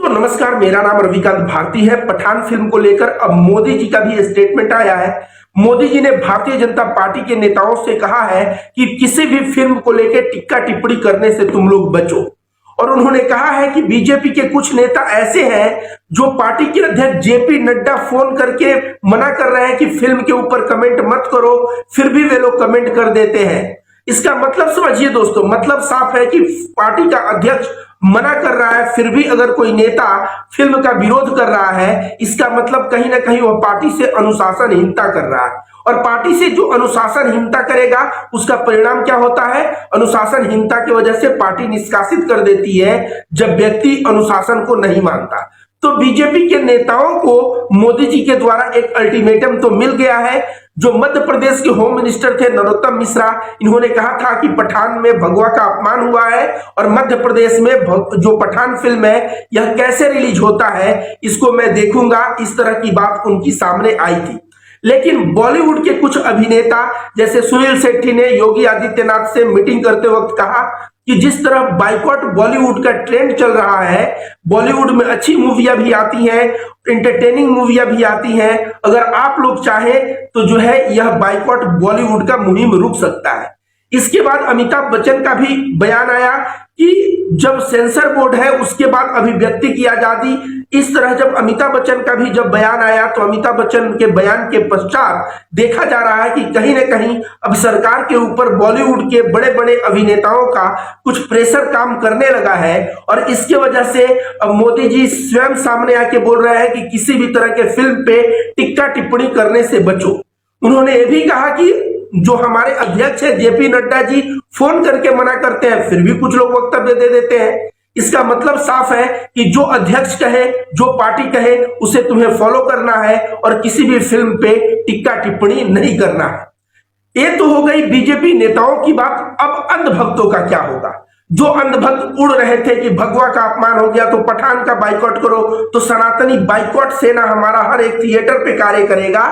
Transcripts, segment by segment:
तो नमस्कार, मेरा नाम रविकांत भारती है। पठान फिल्म को लेकर अब मोदी जी का भी स्टेटमेंट आया है। मोदी जी ने भारतीय जनता पार्टी के नेताओं से कहा है कि किसी भी फिल्म को लेकर टिक्का टिप्पणी करने से तुम लोग बचो। और उन्होंने कहा है कि बीजेपी के कुछ नेता ऐसे हैं जो पार्टी के अध्यक्ष जेपी नड्डा फोन करके मना कर रहे हैं कि फिल्म के ऊपर कमेंट मत करो, फिर भी वे लोग कमेंट कर देते हैं। इसका मतलब समझिए दोस्तों, मतलब साफ है कि पार्टी का अध्यक्ष मना कर रहा है, फिर भी अगर कोई नेता फिल्म का विरोध कर रहा है, इसका मतलब कहीं ना कहीं वह पार्टी से अनुशासनहीनता कर रहा है। और पार्टी से जो अनुशासनहीनता करेगा उसका परिणाम क्या होता है? अनुशासनहीनता की वजह से पार्टी निष्कासित कर देती है जब व्यक्ति अनुशासन को नहीं मानता। तो बीजेपी के नेताओं को मोदी जी के द्वारा एक अल्टीमेटम तो मिल गया है। जो मध्य प्रदेश के होम मिनिस्टर थे नरोत्तम मिश्रा, इन्होंने कहा था कि पठान में भगवा का अपमान हुआ है और मध्य प्रदेश में जो पठान फिल्म है यह कैसे रिलीज होता है इसको मैं देखूंगा, इस तरह की बात उनकी सामने आई थी। लेकिन बॉलीवुड के कुछ अभिनेता जैसे सुनील शेट्टी ने योगी आदित्यनाथ से मीटिंग करते वक्त कहा कि जिस तरह बाइकॉट बॉलीवुड का ट्रेंड चल रहा है, बॉलीवुड में अच्छी मूवियां भी आती हैं, एंटरटेनिंग मूवियां भी आती हैं, अगर आप लोग चाहें तो जो है यह बाइकॉट बॉलीवुड का मुहिम रुक सकता है। इसके बाद अमिताभ बच्चन का भी बयान आया कि जब सेंसर बोर्ड है उसके बाद अभिव्यक्ति की आजादी। इस तरह जब अमिताभ बच्चन का भी जब बयान आया तो अमिताभ बच्चन के बयान के पश्चात देखा जा रहा है कि कहीं ना कहीं अब सरकार के ऊपर बॉलीवुड के बड़े बड़े अभिनेताओं का कुछ प्रेशर काम करने लगा है। और इसके वजह से अब मोदी जी स्वयं सामने आके बोल रहे हैं कि किसी भी तरह के फिल्म पे टिक्का टिप्पणी करने से बचो। उन्होंने ये भी कहा कि जो हमारे अध्यक्ष है जेपी नड्डा जी फोन करके मना करते हैं, फिर भी कुछ लोग वक्तव्य दे देते हैं। इसका मतलब साफ है कि जो अध्यक्ष कहे, जो पार्टी कहे, उसे तुम्हें फॉलो करना है और किसी भी फिल्म पे टिक्का टिप्पणी नहीं करना है। ये तो हो गई बीजेपी नेताओं की बात। अब अंधभक्तों का क्या होगा? जो अंधभक्त उड़ रहे थे कि भगवा का अपमान हो गया तो पठान का बाइकॉट करो, तो सनातनी बाइकॉट सेना हमारा हर एक थिएटर पे कार्य करेगा,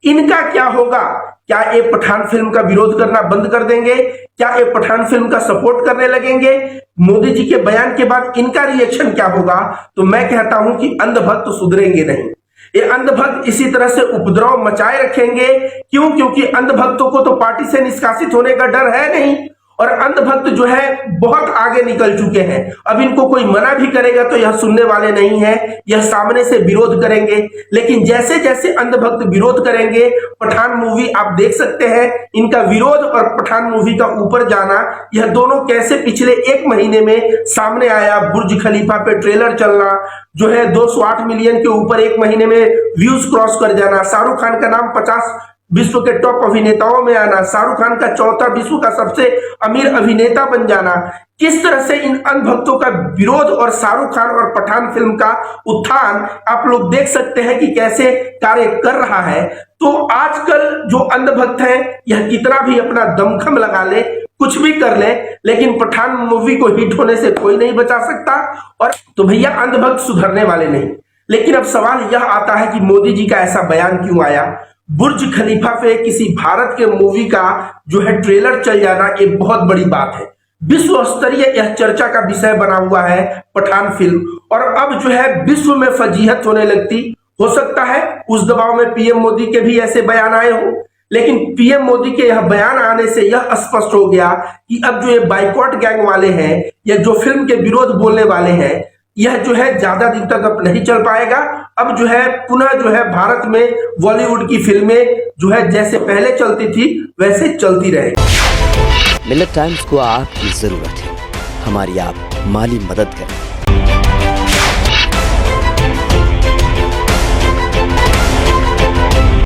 इनका क्या होगा? क्या ये पठान फिल्म का विरोध करना बंद कर देंगे? क्या ये पठान फिल्म का सपोर्ट करने लगेंगे? मोदी जी के बयान के बाद इनका रिएक्शन क्या होगा? तो मैं कहता हूं कि अंधभक्त सुधरेंगे नहीं। ये अंधभक्त इसी तरह से उपद्रव मचाए रखेंगे। क्यों? क्योंकि अंधभक्तों को तो पार्टी से निष्कासित होने का डर है नहीं, और अंधभक्त जो है बहुत आगे निकल चुके हैं। अब इनको कोई मना भी करेगा तो यह सुनने वाले नहीं है, यह सामने से विरोध करेंगे। लेकिन जैसे जैसे अंधभक्त विरोध करेंगे, पठान मूवी आप देख सकते हैं, इनका विरोध और पठान मूवी का ऊपर जाना, यह दोनों कैसे पिछले एक महीने में सामने आया। बुर्ज खलीफा पे ट्रेलर चलना, जो है 208 मिलियन के ऊपर एक महीने में व्यूज क्रॉस कर जाना, शाहरुख खान का नाम 50 विश्व के टॉप अभिनेताओं में आना, शाहरुख खान का चौथा विश्व का सबसे अमीर अभिनेता बन जाना, किस तरह से इन अंधभक्तों का विरोध और शाहरुख खान और पठान फिल्म का उत्थान आप लोग देख सकते हैं कि कैसे कार्य कर रहा है। तो आजकल जो अंधभक्त है, यह कितना भी अपना दमखम लगा ले, कुछ भी कर ले, लेकिन पठान मूवी को हिट होने से कोई नहीं बचा सकता। और तो भैया अंधभक्त सुधरने वाले नहीं। लेकिन अब सवाल यह आता है कि मोदी जी का ऐसा बयान क्यों आया? बुर्ज खलीफा पे किसी भारत के मूवी का जो है ट्रेलर चल जाना, ये बहुत बड़ी बात है। विश्व स्तरीय यह चर्चा का विषय बना हुआ है पठान फिल्म, और अब जो है विश्व में फजीहत होने लगती। हो सकता है उस दबाव में पीएम मोदी के भी ऐसे बयान आए हो, लेकिन पीएम मोदी के यह बयान आने से यह स्पष्ट हो गया कि अब जो ये बाइकॉट गैंग वाले हैं या जो फिल्म के विरोध बोलने वाले हैं, यह जो है ज्यादा दिन तक अब नहीं चल पाएगा। अब जो है पुनः जो है भारत में बॉलीवुड की फिल्में जो है जैसे पहले चलती थी वैसे चलती रहेगी। मिलेट टाइम्स को आपकी जरूरत है, हमारी आप माली मदद करें।